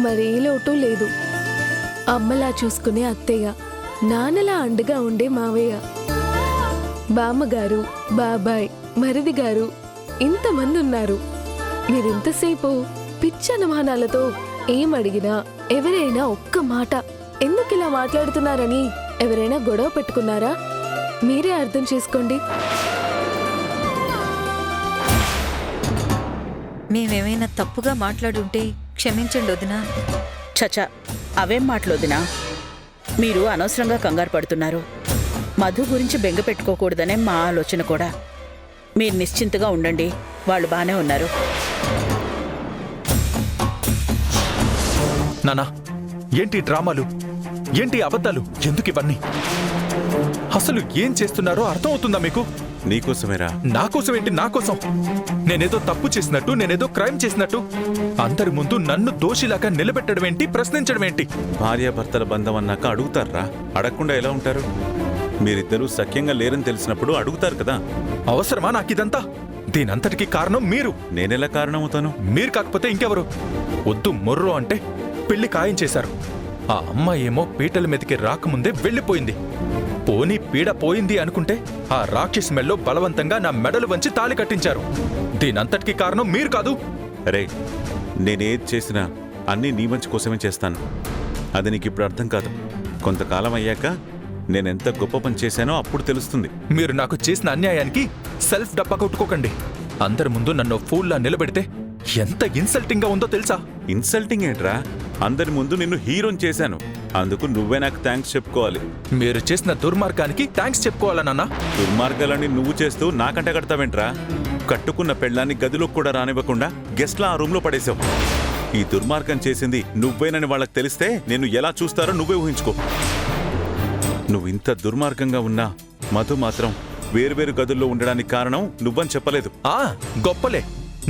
మరే లోటు లేదు. అమ్మలా చూసుకునే అత్తయ్య, నాన్నలా అండగా ఉండే మావయ్య, బామ్మగారు, బాబాయ్, మరిది గారు, ఇంతమంది ఉన్నారు. మీరింతసేపు పిచ్చనుమానాలతో ఏం అడిగినా, ఎవరైనా ఒక్క మాట ఎందుకిలా మాట్లాడుతున్నారని ఎవరైనా గొడవ పెట్టుకున్నారా? మీరే అర్థం చేసుకోండి. మేమేమైనా తప్పుగా మాట్లాడుంటే క్షమించండి వదినా. చచా, అవేం మాటలోదినా? మీరు అనవసరంగా కంగారు పడుతున్నారు. మధు గురించి బెంగ పెట్టుకోకూడదనే మా ఆలోచన కూడా. మీరు నిశ్చింతగా ఉండండి, వాళ్ళు బానే ఉన్నారు. నానా, ఏంటి డ్రామాలు, ఏంటి అబద్ధాలు, ఎందుకు ఇవన్నీ? అసలు ఏం చేస్తున్నారో అర్థం అవుతుందా మీకు? నీకోసమేరా. నా కోసం ఏంటి? నా కోసం నేనేదో తప్పు చేసినట్టు, నేనేదో క్రైమ్ చేసినట్టు అందరి ముందు నన్ను దోషిలాగా నిలబెట్టడం ఏంటి, ప్రశ్నించడం ఏంటి? భార్యాభర్తల బంధం అన్నాక అడుగుతారా? అడగకుండా ఎలా ఉంటారు? మీరిద్దరూ సఖ్యంగా లేరని తెలిసినప్పుడు అడుగుతారు కదా. అవసరమా నాకిదంతా? దీనంతటికీ కారణం మీరు. నేనెలా కారణమవుతాను? మీరు కాకపోతే ఇంకెవరు? వద్దు మొర్రో అంటే పెళ్లి ఖాయం చేశారు. ఆ అమ్మాయి ఏమో పీటల మీదకి రాకముందే వెళ్ళిపోయింది. పోనీ పీడ పోయింది అనుకుంటే ఆ రాక్షసి మెల్లో బలవంతంగా నా మెడలు వంచి తాళి కట్టించారు. దీనంతటికీ కారణం మీరు కాదు. రే, నేనేది చేసినా అన్నీ నీ మంచి కోసమే చేస్తాను. అది నీకు ఇప్పుడు అర్థం కాదు. కొంతకాలం అయ్యాక నేనెంత గొప్ప పని చేశానో అప్పుడు తెలుస్తుంది. మీరు నాకు చేసిన అన్యాయానికి సెల్ఫ్ డబ్బా కొట్టుకోకండి. అందరి ముందు నన్ను ఫూల్లా నిలబెడితే ఎంత ఇన్సల్టింగ్ గా ఉందో తెలుసా? ఇన్సల్టింగ్ ఏంట్రా? అందరి ముందు నిన్ను హీరోని చేశాను. అందుకు నువ్వే నాకు థ్యాంక్స్ చెప్పుకోవాలి. మీరు చేసిన దుర్మార్గానికి థ్యాంక్స్ చెప్పుకోవాలా నాన్న? దుర్మార్గాలని నువ్వు చేస్తూ నాకంట కడతావేంట్రా? కట్టుకున్న పెళ్ళాన్ని గదిలోకి కూడా రానివ్వకుండా గెస్ట్లా ఆ రూమ్లో పడేశావు. ఈ దుర్మార్గం చేసింది నువ్వేనని వాళ్ళకి తెలిస్తే నేను ఎలా చూస్తారో నువ్వే ఊహించుకో. నువ్వు ఇంత దుర్మార్గంగా ఉన్నా మధు మాత్రం వేరువేరు గదుల్లో ఉండడానికి కారణం నువ్వని చెప్పలేదు. గొప్పలే,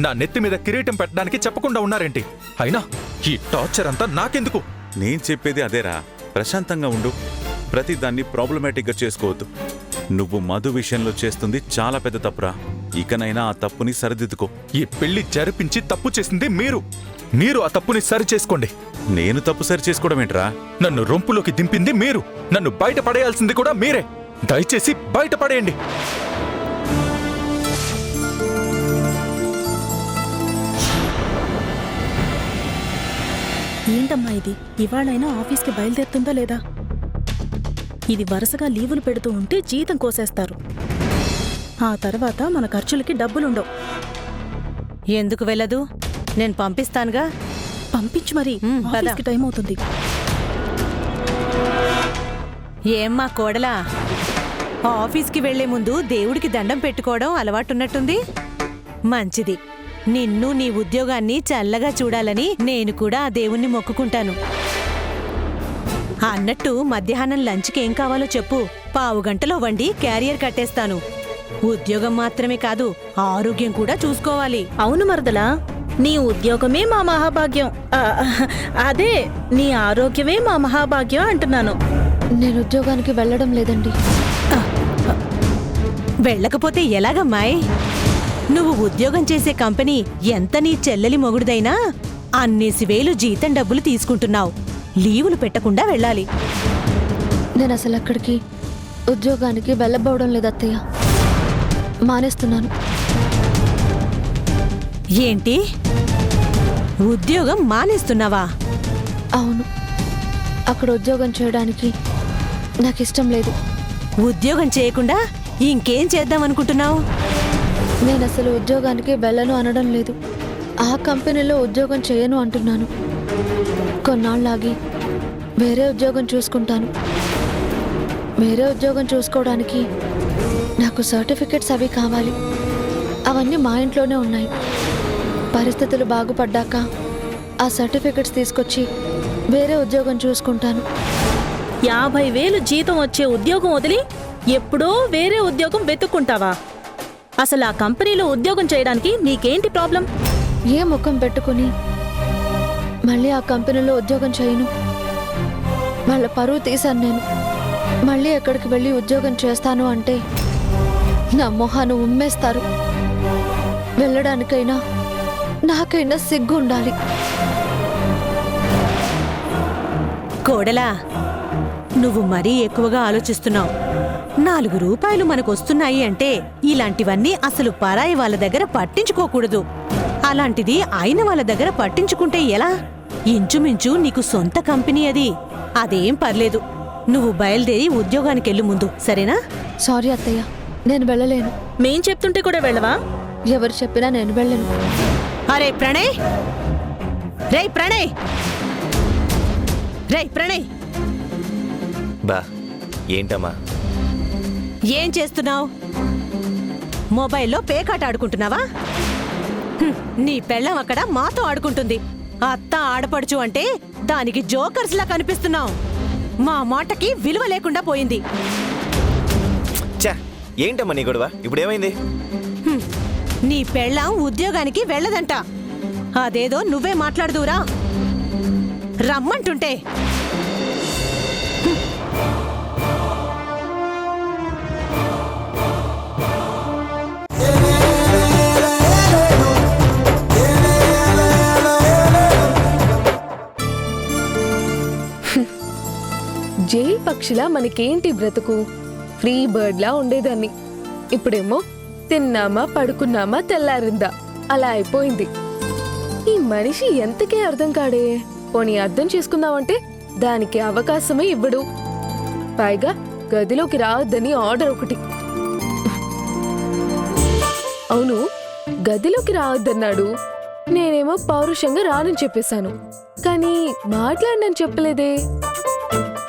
నా నెత్తి మీద కిరీటం పెట్టడానికి చెప్పకుండా ఉన్నారేంటి? అయినా ఈ టార్చర్ అంతా నాకెందుకు? నేను చెప్పేది అదేరా, ప్రశాంతంగా ఉండు. ప్రతి దాన్ని ప్రాబ్లమాటిక్గా చేసుకోవద్దు. నువ్వు మధు విషయంలో చేస్తుంది చాలా పెద్ద తప్పురా. ఇకనైనా ఆ తప్పుని సరిదిద్దుకో. ఈ పెళ్లి జరిపించి తప్పు చేసింది మీరు ఆ తప్పుని సరి చేసుకోండి. నేను తప్పు సరి చేసుకోవడం ఏంట్రా? నన్ను రొంపులోకి దింపింది మీరు, నన్ను బయట పడేయాల్సింది కూడా మీరే. దయచేసి బయట పడేయండి. ఏంటమ్మా ఇది? ఇవాళైనా ఆఫీస్కి బయలుదేరుతుందా లేదా? ఇది వరుసగా లీవులు పెడుతూ ఉంటే జీతం కోసేస్తారు. ఆ తర్వాత మన ఖర్చులకి డబ్బులుండవు. ఎందుకు వెళ్ళదు? నేను పంపిస్తానుగా. పంపించు మరి, ఆఫీస్కి టైం అవుతుంది. ఏమ్మా కోడలా, ఆఫీస్కి వెళ్లే ముందు దేవుడికి దండం పెట్టుకోవడం అలవాటున్నట్టుంది. మంచిది. నిన్ను నీ ఉద్యోగాన్ని చల్లగా చూడాలని నేను కూడా ఆ దేవుణ్ణి మొక్కుకుంటాను. అన్నట్టు మధ్యాహ్నం లంచ్కి ఏం కావాలో చెప్పు. 15 గంటలో వండి క్యారియర్ కట్టేస్తాను. ఉద్యోగం మాత్రమే కాదు, ఆరోగ్యం కూడా చూసుకోవాలి. అవును మరదలా, నీ ఉద్యోగమే మా మహాభాగ్యం. అదే, నీ ఆరోగ్యమే మా మహాభాగ్యం అంటున్నాను. నేను ఉద్యోగానికి వెళ్ళడం లేదండి. వెళ్ళకపోతే ఎలాగమ్మాయ్? నువ్వు ఉద్యోగం చేసే కంపెనీ ఎంత నీ చెల్లెలి మొగుడుదైనా అన్నేసి వేలు జీతం డబ్బులు తీసుకుంటున్నావు. లీవులు పెట్టకుండా వెళ్ళాలి. నేను అసలు అక్కడికి ఉద్యోగానికి వెళ్ళబోవడం లేదు అత్తయ్య. మానేస్తున్నాను. ఏంటి? ఉద్యోగం మానేస్తున్నావా? అవును, అక్కడ ఉద్యోగం చేయడానికి నాకు ఇష్టం లేదు. ఉద్యోగం చేయకుండా ఇంకేం చేద్దామనుకుంటున్నావు? నేను అసలు ఉద్యోగానికి వెళ్ళను అనడం లేదు. ఆ కంపెనీలో ఉద్యోగం చేయను అంటున్నాను. కొన్నాళ్ళాగి వేరే ఉద్యోగం చూసుకుంటాను. వేరే ఉద్యోగం చూసుకోవడానికి నాకు సర్టిఫికెట్స్ అవి కావాలి. అవన్నీ మా ఇంట్లోనే ఉన్నాయి. పరిస్థితులు బాగుపడ్డాక ఆ సర్టిఫికెట్స్ తీసుకొచ్చి వేరే ఉద్యోగం చూసుకుంటాను. 50,000 జీతం వచ్చే ఉద్యోగం వదిలి ఎప్పుడో వేరే ఉద్యోగం వెతుక్కుంటావా? అసలు ఆ కంపెనీలో ఉద్యోగం చేయడానికి నీకేంటి ప్రాబ్లం? ఏ ముఖం పెట్టుకుని మళ్ళీ ఆ కంపెనీలో ఉద్యోగం చేయను? వాళ్ళ పరువు తీశాను నేను. మళ్ళీ ఎక్కడికి వెళ్ళి ఉద్యోగం చేస్తాను అంటే నా మొహాన్ని ఉమ్మేస్తారు. వెళ్ళడానికైనా నాకైనా సిగ్గు ఉండాలి. కోడలా, నువ్వు మరీ ఎక్కువగా ఆలోచిస్తున్నావు. 4 రూపాయలు మనకొస్తున్నాయి అంటే ఇలాంటివన్నీ అసలు పరాయి వాళ్ళ దగ్గర పట్టించుకోకూడదు. అలాంటిది ఆయన వాళ్ళ దగ్గర పట్టించుకుంటే ఎలా? ఇంచుమించు నీకు సొంత కంపెనీ అది. అదేం పర్లేదు. నువ్వు బయలుదేరి ఉద్యోగానికి వెళ్ళు ముందు, సరేనా? సారీ అత్తయ్య, నేను వెళ్ళలేను. మేం చెప్తుంటే కూడా వెళ్ళవా? ఎవరు చెప్పినా నేను వెళ్ళను. అరే ప్రణయ్, రే ప్రణయ్, రే ప్రణయ్, బా ఏంటమ్మా? ఏం చేస్తున్నావు? మొబైల్లో పేకాట ఆడుకుంటున్నావా? నీ పెళ్ళం అక్కడ మాతో ఆడుకుంటుంది. అత్త ఆడపడుచు అంటే దానికి జోకర్స్ లా కనిపిస్తున్నావు. మా మాటకి విలువ లేకుండా పోయింది. చా ఏంటమ్మా నీ గొడవ? ఇప్పుడు ఏమైంది? నీ పెళ్ళం ఉద్యోగానికి వెళ్ళదంట. అదేదో నువ్వే మాట్లాడదురా, రమ్మంటుంటే. జైల్ పక్షిలా మనకేంటి బ్రతుకు? ఫ్రీ బర్డ్లా ఉండేదాన్ని. ఇప్పుడేమో తిన్నామా పడుకున్నామా తెల్లారిందా అలా అయిపోయింది. ఈ మనిషి ఎంతకే అర్థం కాడే. పోనీ అర్థం చేసుకుందామంటే దానికి అవకాశమే ఇవ్వడు. పైగా గదిలోకి రావద్దని ఆర్డర్ ఒకటి. అవును, గదిలోకి రావద్దన్నాడు. నేనేమో పౌరుషంగా రానని చెప్పేశాను. కానీ మాట్లాడనని చెప్పలేదే.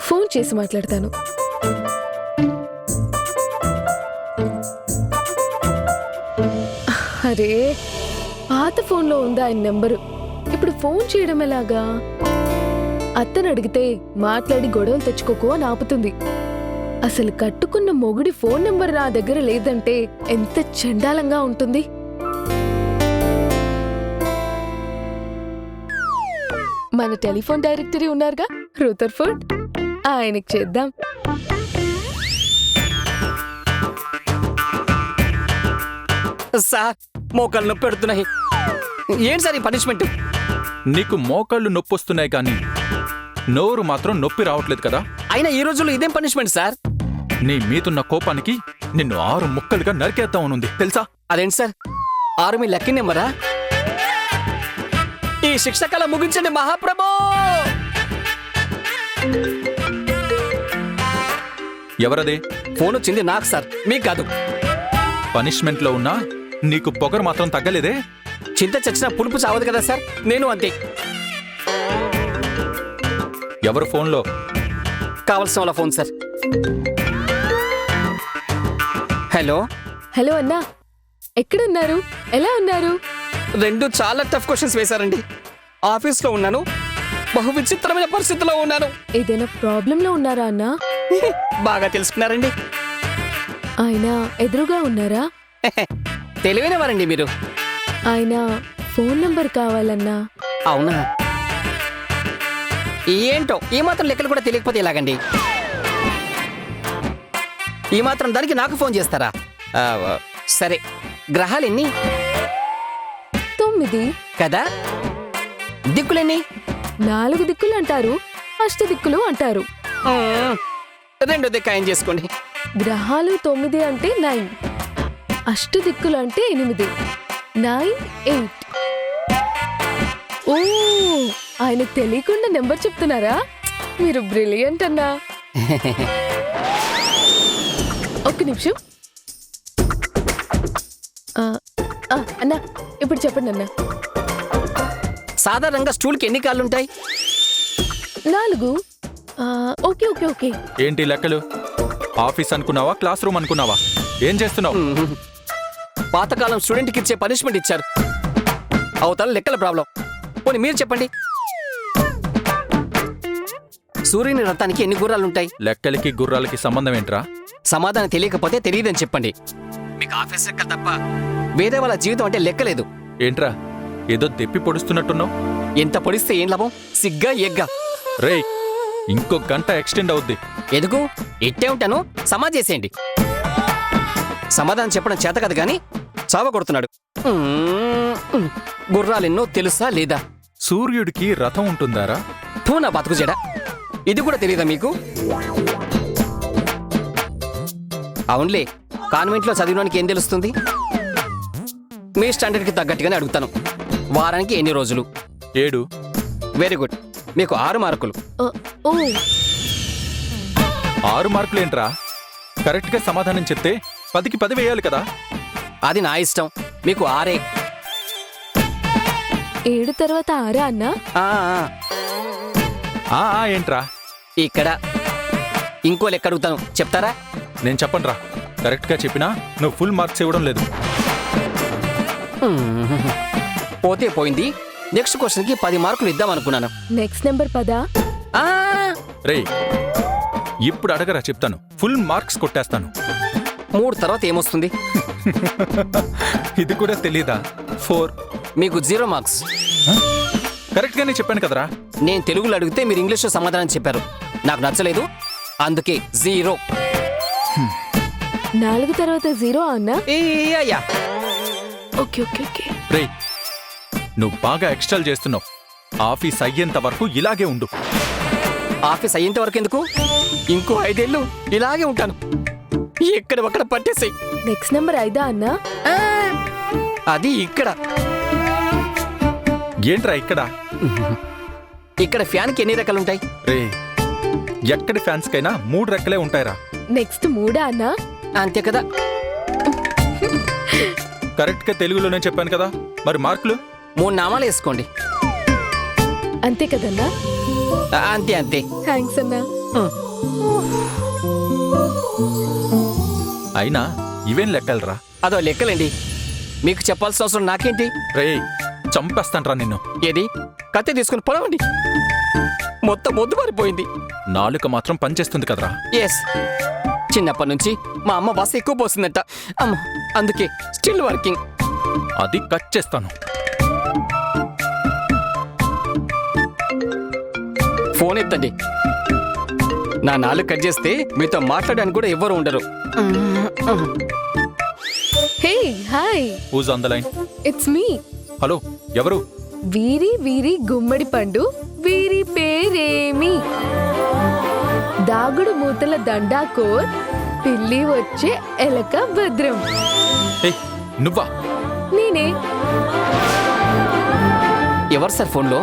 ఫోన్ చేసి మాట్లాడతాను. అరే, పాత ఫోన్లో ఉందా ఆయన నెంబరు? ఇప్పుడు ఫోన్ చేయడం ఎలాగా? అత్తను అడిగితే మాట్లాడి గొడవలు తెచ్చుకోకు అని ఆపుతుంది. అసలు కట్టుకున్న మొగుడి ఫోన్ నెంబర్ నా దగ్గర లేదంటే ఎంత చండాలంగా ఉంటుంది. మన టెలిఫోన్ డైరెక్టరీ ఉన్నారుగా, రూథర్ఫోర్డ్, ఆయనకి చేద్దాం. సార్ మోకాళ్ళు నొప్పి పెడుతున్నాయి. ఏంటి సార్ ఈ పనిష్మెంట్? నీకు మోకాళ్ళు నొప్పి వస్తున్నాయి కానీ నోరు మాత్రం నొప్పి రావట్లేదు కదా. అయినా ఈ రోజుల్లో ఇదేం పనిష్మెంట్ సార్? నీ మీదున్న కోపానికి నిన్ను 6 ముక్కలుగా నరికేద్దామనుంది తెలుసా? అదేంటి సార్, 6 మీ లక్కీ నెంబరా? ఈ శిక్ష కాలం ముగించండి మహాప్రభో. ఎవరదే? ఫోన్ వచ్చింది నాకు సార్, మీకు కాదు. పనిష్మెంట్ లో ఉన్నా నీకు పొగరు మాత్రం తగ్గలేదే. చింత చచ్చిన పులుపు చావదు కదా సార్, నేను అంతే. ఎవరు ఫోన్లో? కావలసిన వాళ్ళ ఫోన్ సార్. హలో హలో అన్నా, ఎక్కడున్నారు? ఎలా ఉన్నారు? 2 చాలా టఫ్ క్వశ్చన్స్ వేశారండి. ఆఫీస్లో ఉన్నాను, బహు విచిత్రమైన పరిస్థితిలో ఉన్నాను. ఏదైనా ప్రాబ్లంలో ఉన్నారా అన్నా? బాగా తెలుసుకున్నారండి. ఆయన ఎదురుగా ఉన్నారా? తెలివైన వారండి మీరు. ఆయన ఫోన్ నంబర్ కావాలన్నా. అవునా? ఏంటో ఈ మాత్రం లెక్కలు కూడా తెలియకపోతే ఎలాగండి? ఈ మాత్రం దానికి నాకు ఫోన్ చేస్తారా? సరే, గ్రహాలు ఎన్ని? 9 కదా. దిక్కులెన్ని? 4 దిక్కులు అంటారు, 8 దిక్కులు అంటారు. 2 దిక్కాయం చేసుకోండి. గ్రహాలు 9 అంటే 9, 8 దిక్కులు అంటే 8, 9, 8. ఓ, ఆయన తెలియకుండా నెంబర్ చెప్తున్నారా? మీరు బ్రిలియంట్ అన్నా. ఒక్క నిమిషం అన్నా, ఇప్పుడు చెప్పండి అన్నా. సాధారణంగా స్టూల్కి ఎన్ని కాళ్ళు ఉంటాయి? 4. Okay okay okay. ఏంటి లెక్కలు? ఆఫీస్ అనుకున్నావా, క్లాస్ రూమ్ అనుకున్నావా? ఏం చేస్తున్నావు? పాతకాలం స్టూడెంట్కి ఇచ్చే పనిష్మెంట్ ఇచ్చారు. అవతల లెక్కల ప్రాబ్లం. పోనీ మీరు చెప్పండి, సూర్యుని రథానికి ఎన్ని గుర్రాలుంటాయి? లెక్కలకి గుర్రాలకి సంబంధం ఏంట్రా? సమాధానం తెలియకపోతే తెలియదని చెప్పండి. మీకు ఆఫీస్ లెక్కలు తప్ప వేరే వాళ్ళ జీవితం అంటే లెక్కలేదు. ఏంట్రా ఏదో దెప్పి పొడుస్తున్నట్టున్నావు? ఎంత పొడిస్తే ఏం లాభం? సిగ్గా ఎగ్గా. రేయ్, ఇంకో గంట ఎక్స్టెండ్ అవుద్ది. ఎదుగు ఇట్టే ఉంటాను, సమాజ్ చేసేయండి. సమాధానం చెప్పడం చేత కదా గాని చావ కొడుతున్నాడు. గుర్రాలెన్నో తెలుసా లేదా? సూర్యుడికి రథం ఉంటుందారా? తూ నా బతుకు చెడ, ఇది కూడా తెలియదా మీకు? అవునులే, కాన్వెంట్లో చదివినానికి ఏం తెలుస్తుంది? మీ స్టాండర్డ్కి తగ్గట్టుగానే అడుగుతాను. వారానికి ఎన్ని రోజులు? 7. వెరీ గుడ్, మీకు 6 మార్కులు. ఓ, 6 మార్కులేంట్రా? కరెక్ట్గా సమాధానం చెప్తే 10కి 10 వేయాలి కదా. అది నా ఇష్టం, మీకు 6. 7 తర్వాత 6 అన్నా? ఏంట్రా? ఇక్కడ ఇంకో లెక్క అడుగుతాను, చెప్తారా? నేను చెప్పనురా. కరెక్ట్గా చెప్పినా నువ్వు ఫుల్ మార్క్స్ ఇవ్వడం లేదు. పోతే పోయింది. నెక్స్ట్ క్వశ్చన్కి 10 మార్కులు ఇద్దాం అనుకున్నాను. Next number 10. రేయ్, ఇప్పుడు అడగరా, చెప్తాను. ఫుల్ మార్క్స్ కొట్టేస్తాను. 3 తర్వాత ఏమొస్తుంది? ఇది కూడా తెలీదా? 4. మీకు 0 మార్క్స్. కరెక్ట్గానే చెప్పాను కదరా. నేను తెలుగులో అడిగితే మీరు ఇంగ్లీష్లో సమాధానం చెప్పారు. నాకు నచ్చలేదు, అందుకే 0. 4 తర్వాత 0 అన్నా? యా. Okay okay okay. రేయ్, నువ్వు బాగా ఎక్స్ట్రాల్ చేస్తున్నావు. ఆఫీస్ అయ్యేంత వరకు ఇలాగే ఉండు. ఆఫీస్ అయ్యేంత వరకు ఎందుకు? ఇంకో 5 ఏళ్ళు ఇలాగే ఉంటాను. ఎక్కడ ఒక్కడ పట్టేసాయి. నెక్స్ట్ నెంబర్ 5 అన్నా? అది ఇక్కడ. ఏంట్రా ఇక్కడ? ఇక్కడ ఫ్యాన్కి ఎన్ని రెక్కలు ఉంటాయి? రే, ఎక్కడి ఫ్యాన్స్ కైనా 3 రెక్కలే ఉంటాయిరా. నెక్స్ట్ 3 అన్నా? అంతే కదా. కరెక్ట్ గా తెలుగులోనే చెప్పాను కదా. మరి మార్కులు 3 నామాలు వేసుకోండి. అంతే కదన్నా? అంతే అంతే. థ్యాంక్స్ అన్నా. అయినా ఇవేం లెక్కలరా? అదో లెక్కలండి, మీకు చెప్పాల్సిన అవసరం నాకేంటి? రే, చంపేస్తాన్రా నిన్ను. ఏది? కత్తి తీసుకుని పొడవండి. మొత్తం మొద్దు మారిపోయింది. నాలుక మాత్రం పనిచేస్తుంది కదరా. ఎస్, చిన్నప్పటి నుంచి మా అమ్మ వాస ఎక్కువ పోసిందంట. అమ్మ, అందుకే స్టిల్ వర్కింగ్. అది కట్ చేస్తాను. ఫోన్ ఎత్తండి. నా నాలుగు కట్ చేస్తే మీతో మాట్లాడడానికి కూడా ఎవ్వరు ఉండరు. Hey, hi. Who's on the line? It's me. Hello, ఎవరు? వీరి వీరి గుమ్మడి పండు, వీరి పేరేమి? దాగుడు మూతల దండాకోర్, పిల్లి వచ్చే ఎలక భద్రం. నువ్వా? నేనే. ఎవరు సార్ ఫోన్లో?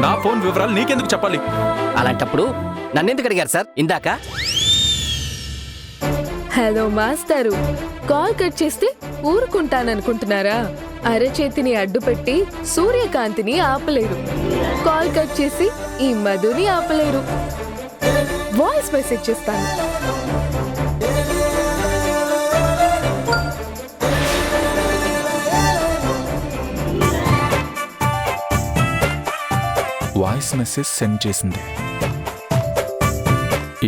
నా ఫోన్ వివరాలు నీకెందుకు చెప్పాలి? అలాంటప్పుడు నన్నెందుకు అడిగారు సార్ ఇందాక? హలో మాస్టారు, కాల్ కట్ చేస్తే ఊరుకుంటాననుకుంటున్నారా? అరచేతిని అడ్డుపెట్టి సూర్యకాంతిని ఆపలేరు. కాల్ కట్ చేసి ఈ మధుని ఆపలేరు. వాయిస్ మెసేజ్ చేస్తాను. వాయిస్ మెసేజ్ సెండ్ చేసింది.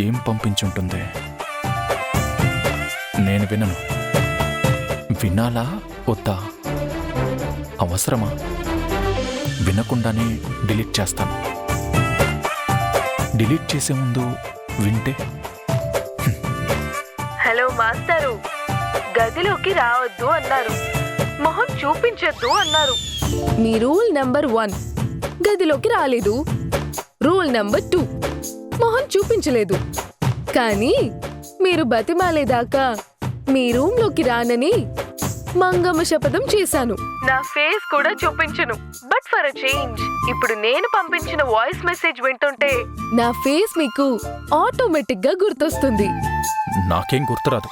ఏం పంపించుంటుంది? నేను వినను. వినాలా వద్దా? అవసరమా? వినకుండానే డిలీట్ చేస్తాను. డిలీట్ చేసే ముందు వింటే? హలో మాస్టారు, గదిలోకి రావద్దు అన్నారు, మొహం చూపించొద్దు అన్నారు. మీ రూల్ నంబర్ 1 గదిలోకి రాలేదు. రూల్ నంబర్ 2 మొహం చూపించలేదు. కానీ మీరు బతిమాలేదాకా మీ రూమ్ లోకి రానని మంగమ్మ శపథం చేశాను. నా ఫేస్ కూడా చూపించను. బట్ ఫర్ అ చేంజ్ ఇప్పుడు నేను పంపించిన వాయిస్ మెసేజ్ వింటుంటే నా ఫేస్ మీకు ఆటోమేటిక్ గా గుర్తొస్తుంది. నాకేం గుర్తురాదు.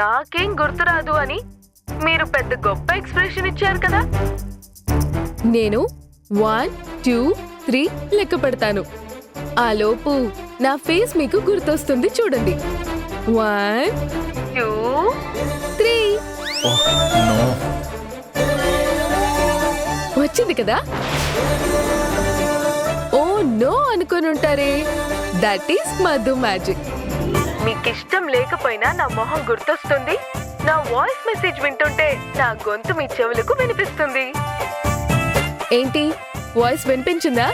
నాకేం గుర్తురాదు అని మీరు పెద్ద గొప్ప ఎక్స్ప్రెషన్ ఇచ్చారు కదా. నేను 1, 2, 3 లెక్క పెడతాను. ఆ లోపు నా ఫేస్ మీకు గుర్తొస్తుంది, చూడండి. 1, 2, 3. వచ్చింది కదా. ఓ నో అనుకుని ఉంటారే, దట్ ఈస్ మధు మ్యాజిక్. మీకు ఇష్టం లేకపోయినా నా మొహం గుర్తొస్తుంది. నా వాయిస్ మెసేజ్ వింటుంటే నా గొంతు మీ చెవులకు వినిపిస్తుంది. ఏంటి, వాయిస్ వినిపించిందా?